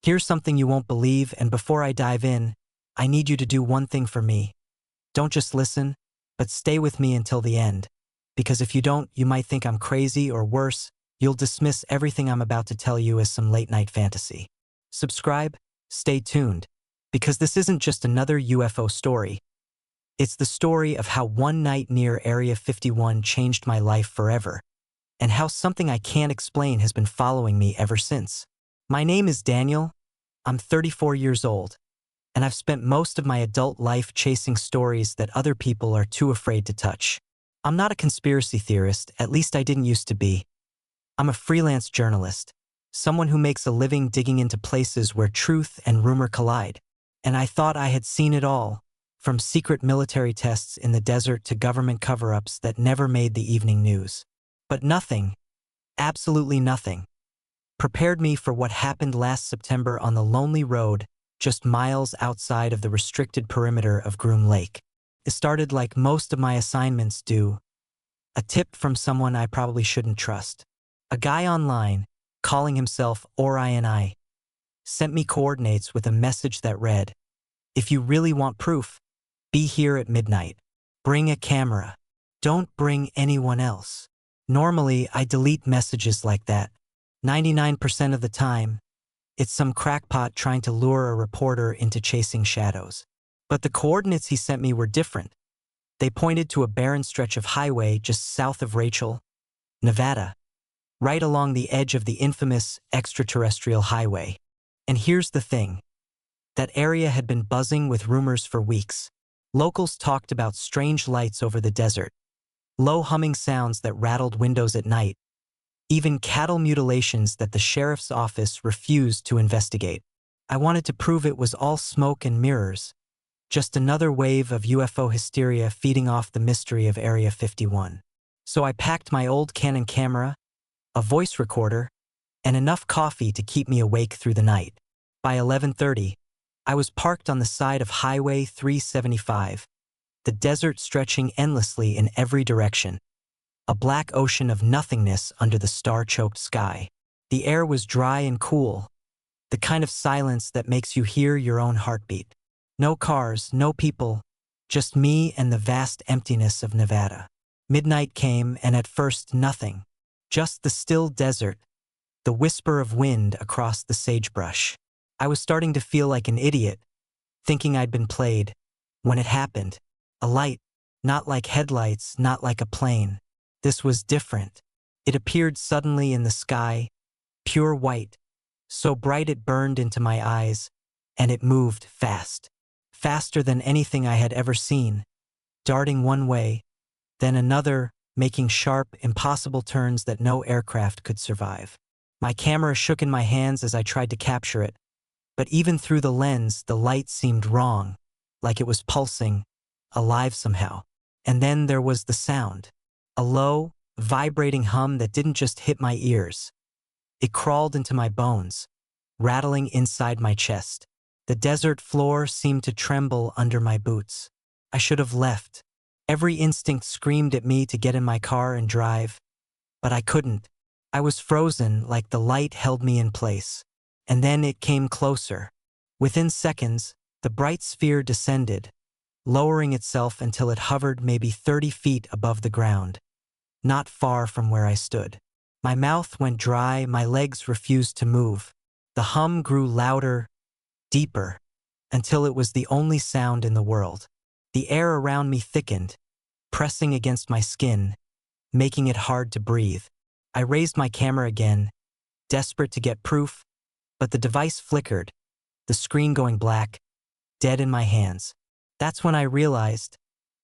Here's something you won't believe, and before I dive in, I need you to do one thing for me. Don't just listen, but stay with me until the end. Because if you don't, you might think I'm crazy, or worse, you'll dismiss everything I'm about to tell you as some late-night fantasy. Subscribe, stay tuned, because this isn't just another UFO story. It's the story of how one night near Area 51 changed my life forever, and how something I can't explain has been following me ever since. My name is Daniel. I'm 34 years old, and I've spent most of my adult life chasing stories that other people are too afraid to touch. I'm not a conspiracy theorist, at least I didn't used to be. I'm a freelance journalist, someone who makes a living digging into places where truth and rumor collide. And I thought I had seen it all, from secret military tests in the desert to government cover-ups that never made the evening news. But nothing, absolutely nothing, prepared me for what happened last September on the lonely road just miles outside of the restricted perimeter of Groom Lake. It started like most of my assignments do. A tip from someone I probably shouldn't trust. A guy online, calling himself Orion, sent me coordinates with a message that read, "If you really want proof, be here at midnight. Bring a camera. Don't bring anyone else." Normally, I delete messages like that. 99% of the time, it's some crackpot trying to lure a reporter into chasing shadows. But the coordinates he sent me were different. They pointed to a barren stretch of highway just south of Rachel, Nevada, right along the edge of the infamous Extraterrestrial Highway. And here's the thing. That area had been buzzing with rumors for weeks. Locals talked about strange lights over the desert, low humming sounds that rattled windows at night, even cattle mutilations that the sheriff's office refused to investigate. I wanted to prove it was all smoke and mirrors, just another wave of UFO hysteria feeding off the mystery of Area 51. So I packed my old Canon camera, a voice recorder, and enough coffee to keep me awake through the night. By 11:30, I was parked on the side of Highway 375, the desert stretching endlessly in every direction. A black ocean of nothingness under the star-choked sky. The air was dry and cool, the kind of silence that makes you hear your own heartbeat. No cars, no people, just me and the vast emptiness of Nevada. Midnight came, and at first nothing. Just the still desert, the whisper of wind across the sagebrush. I was starting to feel like an idiot, thinking I'd been played, when it happened. A light, not like headlights, not like a plane. This was different. It appeared suddenly in the sky, pure white, so bright it burned into my eyes, and it moved fast. Faster than anything I had ever seen, darting one way, then another, making sharp, impossible turns that no aircraft could survive. My camera shook in my hands as I tried to capture it, but even through the lens, the light seemed wrong, like it was pulsing, alive somehow. And then there was the sound. A low, vibrating hum that didn't just hit my ears. It crawled into my bones, rattling inside my chest. The desert floor seemed to tremble under my boots. I should have left. Every instinct screamed at me to get in my car and drive, but I couldn't. I was frozen, like the light held me in place. And then it came closer. Within seconds, the bright sphere descended, lowering itself until it hovered maybe 30 feet above the ground, not far from where I stood. My mouth went dry, my legs refused to move. The hum grew louder, deeper, until it was the only sound in the world. The air around me thickened, pressing against my skin, making it hard to breathe. I raised my camera again, desperate to get proof, but the device flickered, the screen going black, dead in my hands. That's when I realized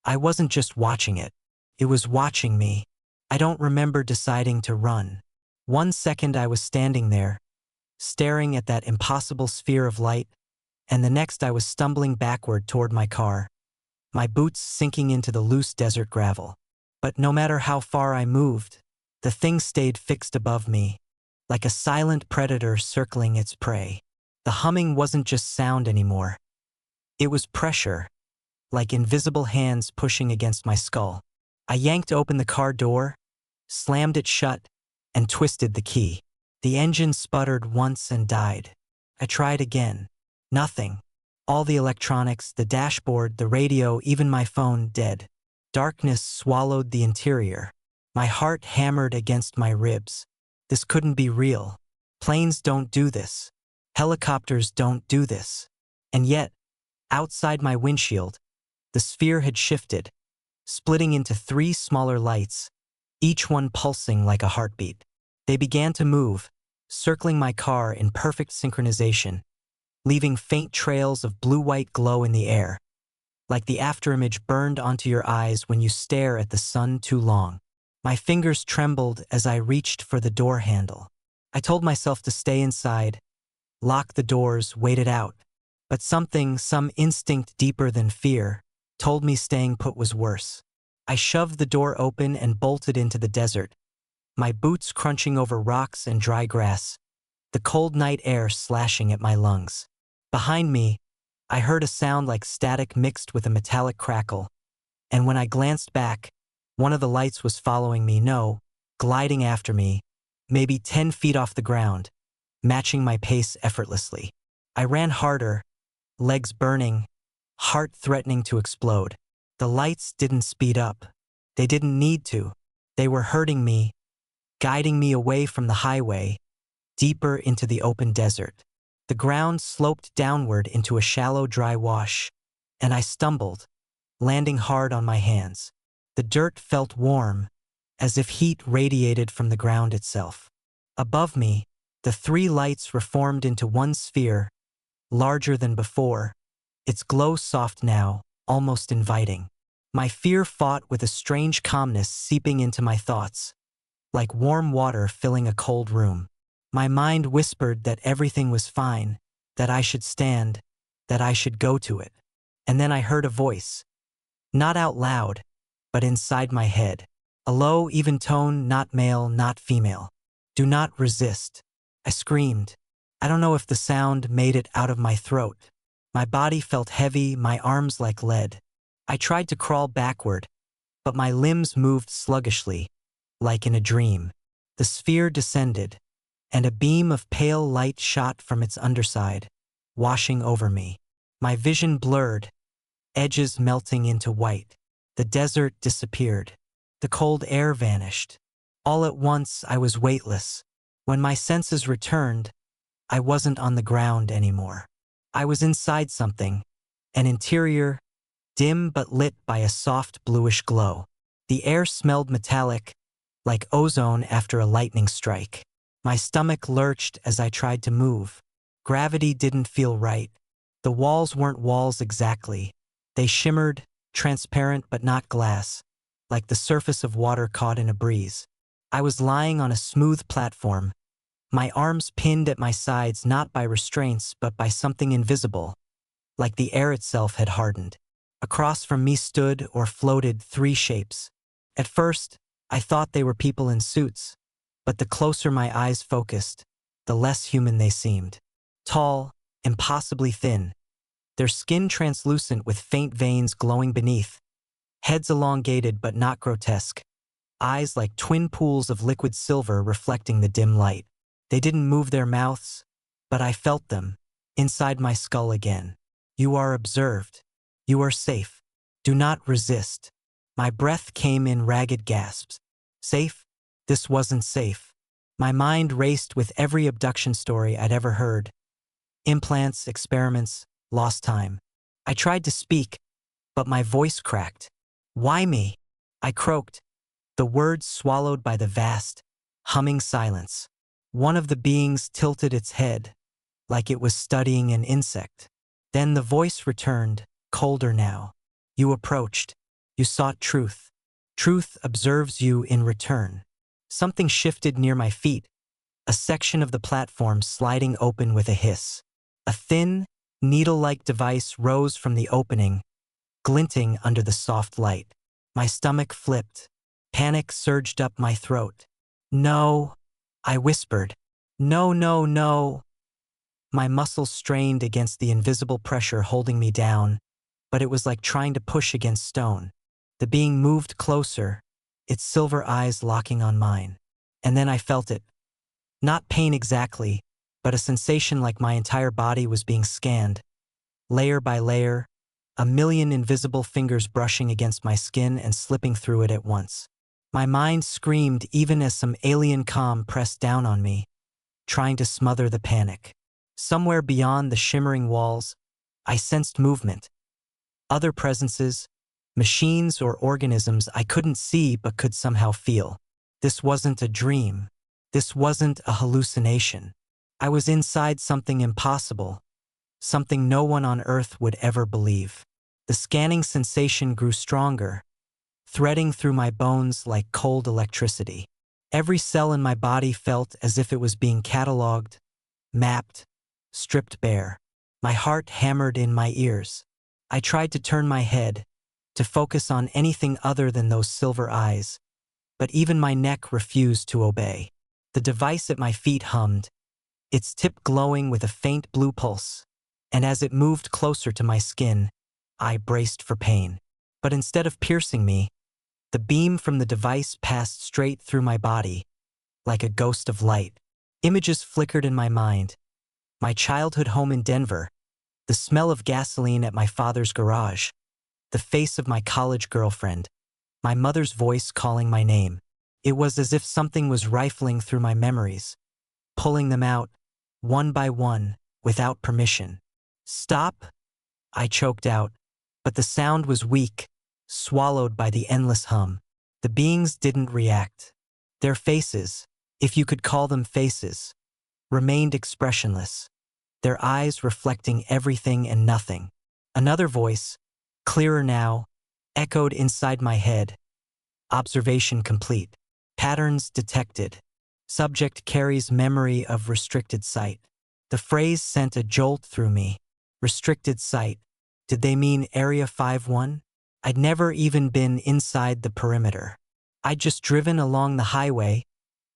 I wasn't just watching it. It was watching me. I don't remember deciding to run. 1 second I was standing there, staring at that impossible sphere of light, and the next I was stumbling backward toward my car, my boots sinking into the loose desert gravel. But no matter how far I moved, the thing stayed fixed above me, like a silent predator circling its prey. The humming wasn't just sound anymore. It was pressure, like invisible hands pushing against my skull. I yanked open the car door, slammed it shut, and twisted the key. The engine sputtered once and died. I tried again. Nothing. All the electronics, the dashboard, the radio, even my phone, dead. Darkness swallowed the interior. My heart hammered against my ribs. This couldn't be real. Planes don't do this. Helicopters don't do this. And yet, outside my windshield, the sphere had shifted, splitting into 3 smaller lights, each one pulsing like a heartbeat. They began to move, circling my car in perfect synchronization, leaving faint trails of blue-white glow in the air, like the afterimage burned onto your eyes when you stare at the sun too long. My fingers trembled as I reached for the door handle. I told myself to stay inside, lock the doors, wait it out. But some instinct deeper than fear, told me staying put was worse. I shoved the door open and bolted into the desert, my boots crunching over rocks and dry grass, the cold night air slashing at my lungs. Behind me, I heard a sound like static mixed with a metallic crackle, and when I glanced back, one of the lights was following me, gliding after me, maybe 10 feet off the ground, matching my pace effortlessly. I ran harder, legs burning, heart threatening to explode. The lights didn't speed up. They didn't need to. They were hurting me, guiding me away from the highway, deeper into the open desert. The ground sloped downward into a shallow, dry wash, and I stumbled, landing hard on my hands. The dirt felt warm, as if heat radiated from the ground itself. Above me, the 3 lights reformed into one sphere, larger than before, its glow soft now, almost inviting. My fear fought with a strange calmness seeping into my thoughts, like warm water filling a cold room. My mind whispered that everything was fine, that I should stand, that I should go to it. And then I heard a voice, not out loud, but inside my head. A low, even tone, not male, not female. Do not resist. I screamed. I don't know if the sound made it out of my throat. My body felt heavy, my arms like lead. I tried to crawl backward, but my limbs moved sluggishly, like in a dream. The sphere descended, and a beam of pale light shot from its underside, washing over me. My vision blurred, edges melting into white. The desert disappeared. The cold air vanished. All at once, I was weightless. When my senses returned, I wasn't on the ground anymore. I was inside something, an interior, dim but lit by a soft bluish glow. The air smelled metallic, like ozone after a lightning strike. My stomach lurched as I tried to move. Gravity didn't feel right. The walls weren't walls exactly. They shimmered, transparent but not glass, like the surface of water caught in a breeze. I was lying on a smooth platform, my arms pinned at my sides not by restraints but by something invisible, like the air itself had hardened. Across from me stood or floated 3 shapes. At first, I thought they were people in suits, but the closer my eyes focused, the less human they seemed. Tall, impossibly thin, their skin translucent with faint veins glowing beneath, heads elongated but not grotesque, eyes like twin pools of liquid silver reflecting the dim light. They didn't move their mouths, but I felt them, inside my skull again. You are observed. You are safe. Do not resist. My breath came in ragged gasps. Safe? This wasn't safe. My mind raced with every abduction story I'd ever heard. Implants, experiments, lost time. I tried to speak, but my voice cracked. Why me? I croaked, the words swallowed by the vast, humming silence. One of the beings tilted its head, like it was studying an insect. Then the voice returned, colder now. You approached. You sought truth. Truth observes you in return. Something shifted near my feet, a section of the platform sliding open with a hiss. A thin, needle-like device rose from the opening, glinting under the soft light. My stomach flipped. Panic surged up my throat. No, I whispered. No, no, no. My muscles strained against the invisible pressure holding me down, but it was like trying to push against stone. The being moved closer, its silver eyes locking on mine. And then I felt it. Not pain exactly, but a sensation like my entire body was being scanned, layer by layer, a million invisible fingers brushing against my skin and slipping through it at once. My mind screamed even as some alien calm pressed down on me, trying to smother the panic. Somewhere beyond the shimmering walls, I sensed movement. Other presences, machines or organisms I couldn't see but could somehow feel. This wasn't a dream. This wasn't a hallucination. I was inside something impossible, something no one on Earth would ever believe. The scanning sensation grew stronger, threading through my bones like cold electricity. Every cell in my body felt as if it was being catalogued, mapped, stripped bare. My heart hammered in my ears. I tried to turn my head, to focus on anything other than those silver eyes, but even my neck refused to obey. The device at my feet hummed, its tip glowing with a faint blue pulse, and as it moved closer to my skin, I braced for pain. But instead of piercing me, the beam from the device passed straight through my body, like a ghost of light. Images flickered in my mind. My childhood home in Denver, the smell of gasoline at my father's garage, the face of my college girlfriend, my mother's voice calling my name. It was as if something was rifling through my memories, pulling them out, one by one, without permission. "Stop," I choked out, but the sound was weak, swallowed by the endless hum. The beings didn't react. Their faces, if you could call them faces, remained expressionless, their eyes reflecting everything and nothing. Another voice, clearer now, echoed inside my head. Observation complete. Patterns detected. Subject carries memory of restricted sight. The phrase sent a jolt through me. Restricted sight. Did they mean Area 51? I'd never even been inside the perimeter. I'd just driven along the highway,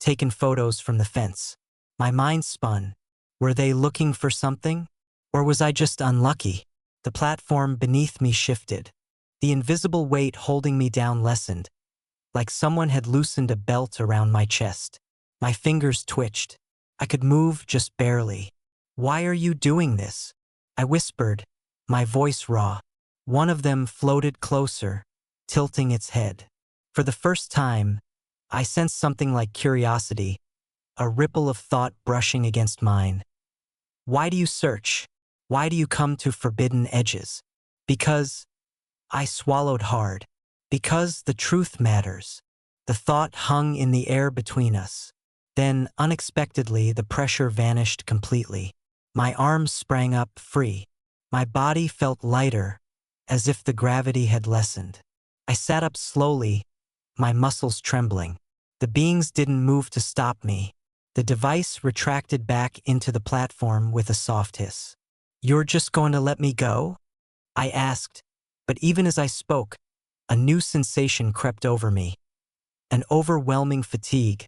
taken photos from the fence. My mind spun. Were they looking for something? Or was I just unlucky? The platform beneath me shifted. The invisible weight holding me down lessened, like someone had loosened a belt around my chest. My fingers twitched. I could move just barely. "Why are you doing this?" I whispered, my voice raw. One of them floated closer, tilting its head. For the first time, I sensed something like curiosity, a ripple of thought brushing against mine. "Why do you search? Why do you come to forbidden edges?" "Because," I swallowed hard, "because the truth matters." The thought hung in the air between us. Then, unexpectedly, the pressure vanished completely. My arms sprang up, free. My body felt lighter, as if the gravity had lessened. I sat up slowly, my muscles trembling. The beings didn't move to stop me. The device retracted back into the platform with a soft hiss. "You're just going to let me go?" I asked, but even as I spoke, a new sensation crept over me. An overwhelming fatigue,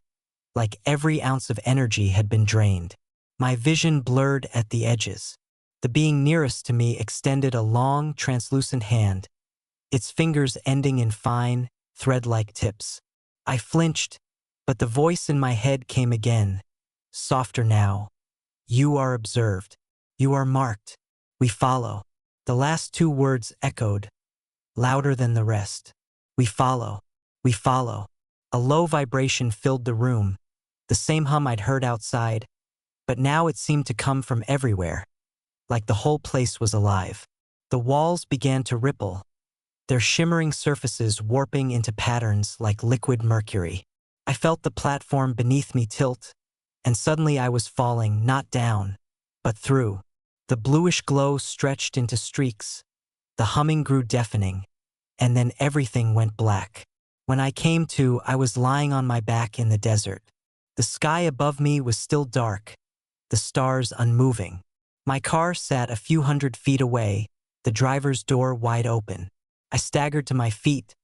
like every ounce of energy had been drained. My vision blurred at the edges. The being nearest to me extended a long, translucent hand, its fingers ending in fine, thread-like tips. I flinched, but the voice in my head came again, softer now. "You are observed. You are marked. We follow." The last two words echoed, louder than the rest. "We follow. We follow." A low vibration filled the room, the same hum I'd heard outside, but now it seemed to come from everywhere, like the whole place was alive. The walls began to ripple, their shimmering surfaces warping into patterns like liquid mercury. I felt the platform beneath me tilt, and suddenly I was falling, not down, but through. The bluish glow stretched into streaks, the humming grew deafening, and then everything went black. When I came to, I was lying on my back in the desert. The sky above me was still dark, the stars unmoving. My car sat a few hundred feet away, the driver's door wide open. I staggered to my feet,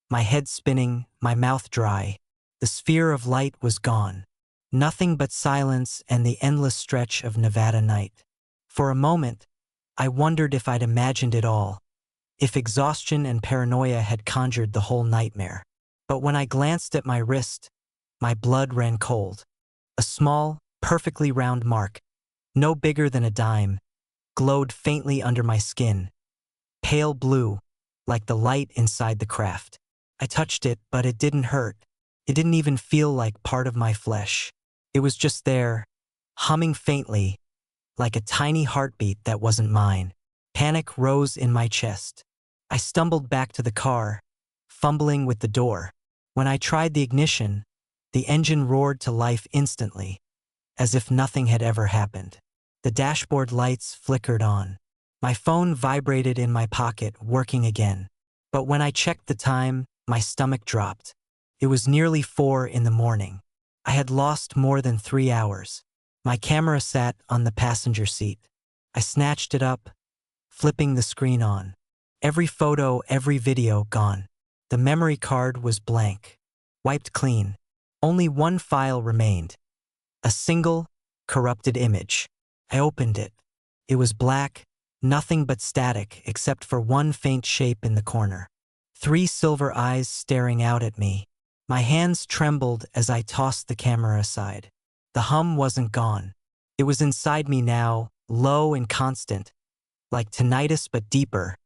my head spinning, my mouth dry. The sphere of light was gone. Nothing but silence and the endless stretch of Nevada night. For a moment, I wondered if I'd imagined it all, if exhaustion and paranoia had conjured the whole nightmare. But when I glanced at my wrist, my blood ran cold. A small, perfectly round mark, no bigger than a dime, glowed faintly under my skin, pale blue, like the light inside the craft. I touched it, but it didn't hurt. It didn't even feel like part of my flesh. It was just there, humming faintly, like a tiny heartbeat that wasn't mine. Panic rose in my chest. I stumbled back to the car, fumbling with the door. When I tried the ignition, the engine roared to life instantly, as if nothing had ever happened. The dashboard lights flickered on. My phone vibrated in my pocket, working again. But when I checked the time, my stomach dropped. It was nearly 4 in the morning. I had lost more than 3 hours. My camera sat on the passenger seat. I snatched it up, flipping the screen on. Every photo, every video gone. The memory card was blank, wiped clean. Only one file remained. A single, corrupted image. I opened it. It was black, nothing but static except for one faint shape in the corner. 3 silver eyes staring out at me. My hands trembled as I tossed the camera aside. The hum wasn't gone. It was inside me now, low and constant, like tinnitus but deeper,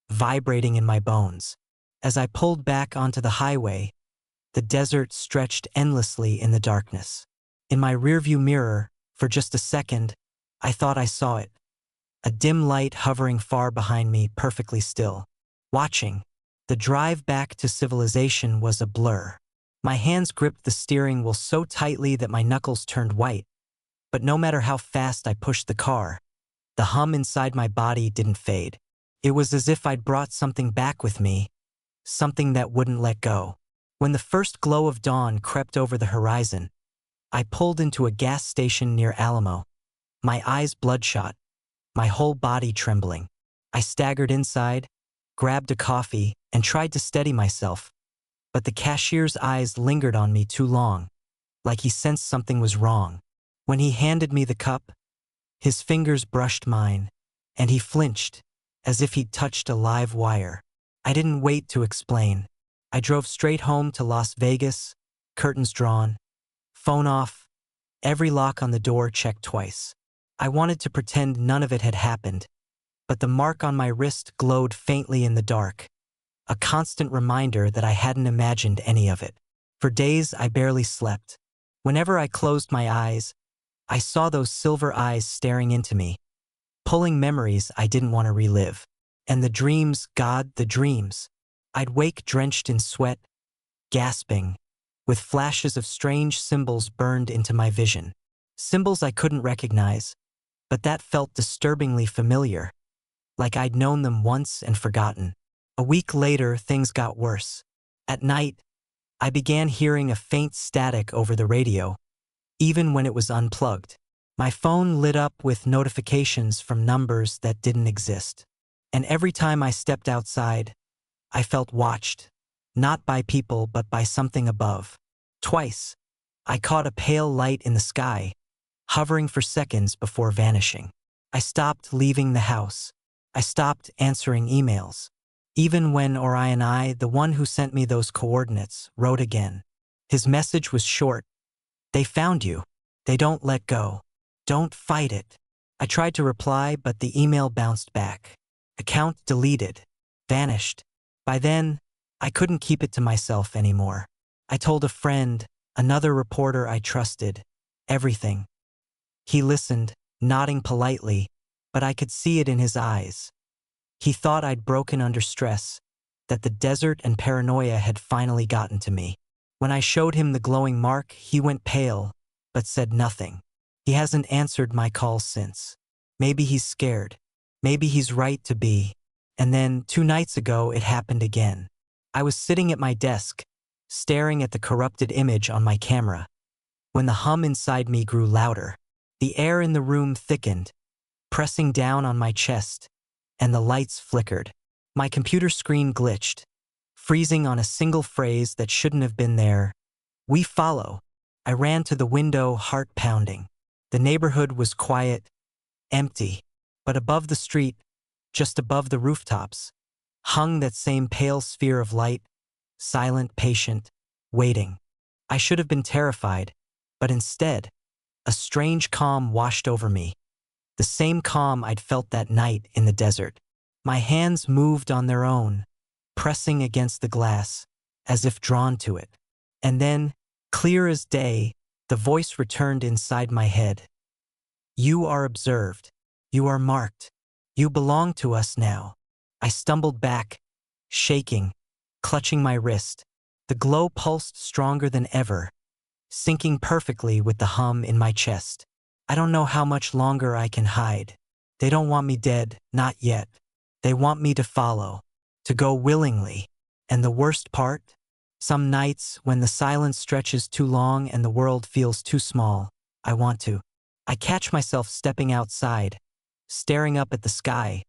vibrating in my bones. As I pulled back onto the highway, the desert stretched endlessly in the darkness. In my rearview mirror, for just a second, I thought I saw it. A dim light hovering far behind me, perfectly still. Watching. The drive back to civilization was a blur. My hands gripped the steering wheel so tightly that my knuckles turned white. But no matter how fast I pushed the car, the hum inside my body didn't fade. It was as if I'd brought something back with me, something that wouldn't let go. When the first glow of dawn crept over the horizon, I pulled into a gas station near Alamo, my eyes bloodshot, my whole body trembling. I staggered inside, grabbed a coffee, and tried to steady myself, but the cashier's eyes lingered on me too long, like he sensed something was wrong. When he handed me the cup, his fingers brushed mine, and he flinched, as if he'd touched a live wire. I didn't wait to explain. I drove straight home to Las Vegas, curtains drawn, phone off, every lock on the door checked twice. I wanted to pretend none of it had happened, but the mark on my wrist glowed faintly in the dark, a constant reminder that I hadn't imagined any of it. For days, I barely slept. Whenever I closed my eyes, I saw those silver eyes staring into me, pulling memories I didn't want to relive. And the dreams, God, the dreams. I'd wake drenched in sweat, gasping, with flashes of strange symbols burned into my vision. Symbols I couldn't recognize, but that felt disturbingly familiar, like I'd known them once and forgotten. A week later, things got worse. At night, I began hearing a faint static over the radio, even when it was unplugged. My phone lit up with notifications from numbers that didn't exist. And every time I stepped outside, I felt watched, not by people but by something above. Twice, I caught a pale light in the sky, hovering for seconds before vanishing. I stopped leaving the house. I stopped answering emails. Even when Orion I, the one who sent me those coordinates, wrote again. His message was short. They found you. They don't let go. Don't fight it. I tried to reply, but the email bounced back. Account deleted. Vanished. By then, I couldn't keep it to myself anymore. I told a friend, another reporter I trusted, everything. He listened, nodding politely, but I could see it in his eyes. He thought I'd broken under stress, that the desert and paranoia had finally gotten to me. When I showed him the glowing mark, he went pale, but said nothing. He hasn't answered my calls since. Maybe he's scared. Maybe he's right to be. And then, 2 nights ago, it happened again. I was sitting at my desk, staring at the corrupted image on my camera, when the hum inside me grew louder. The air in the room thickened, pressing down on my chest, and the lights flickered. My computer screen glitched, freezing on a single phrase that shouldn't have been there. We follow. I ran to the window, heart pounding. The neighborhood was quiet, empty, but above the street, just above the rooftops, hung that same pale sphere of light, silent, patient, waiting. I should have been terrified, but instead, a strange calm washed over me. the same calm I'd felt that night in the desert. My hands moved on their own, pressing against the glass, as if drawn to it. And then, clear as day, the voice returned inside my head. You are observed. You are marked. You belong to us now. I stumbled back, shaking, clutching my wrist. The glow pulsed stronger than ever, syncing perfectly with the hum in my chest. I don't know how much longer I can hide. They don't want me dead, not yet. They want me to follow, to go willingly. And the worst part? Some nights, when the silence stretches too long and the world feels too small, I want to. I catch myself stepping outside, staring up at the sky,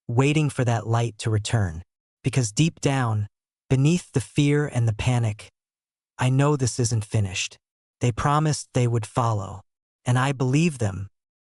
waiting for that light to return. Because deep down, beneath the fear and the panic, I know this isn't finished. They promised they would follow, and I believe them,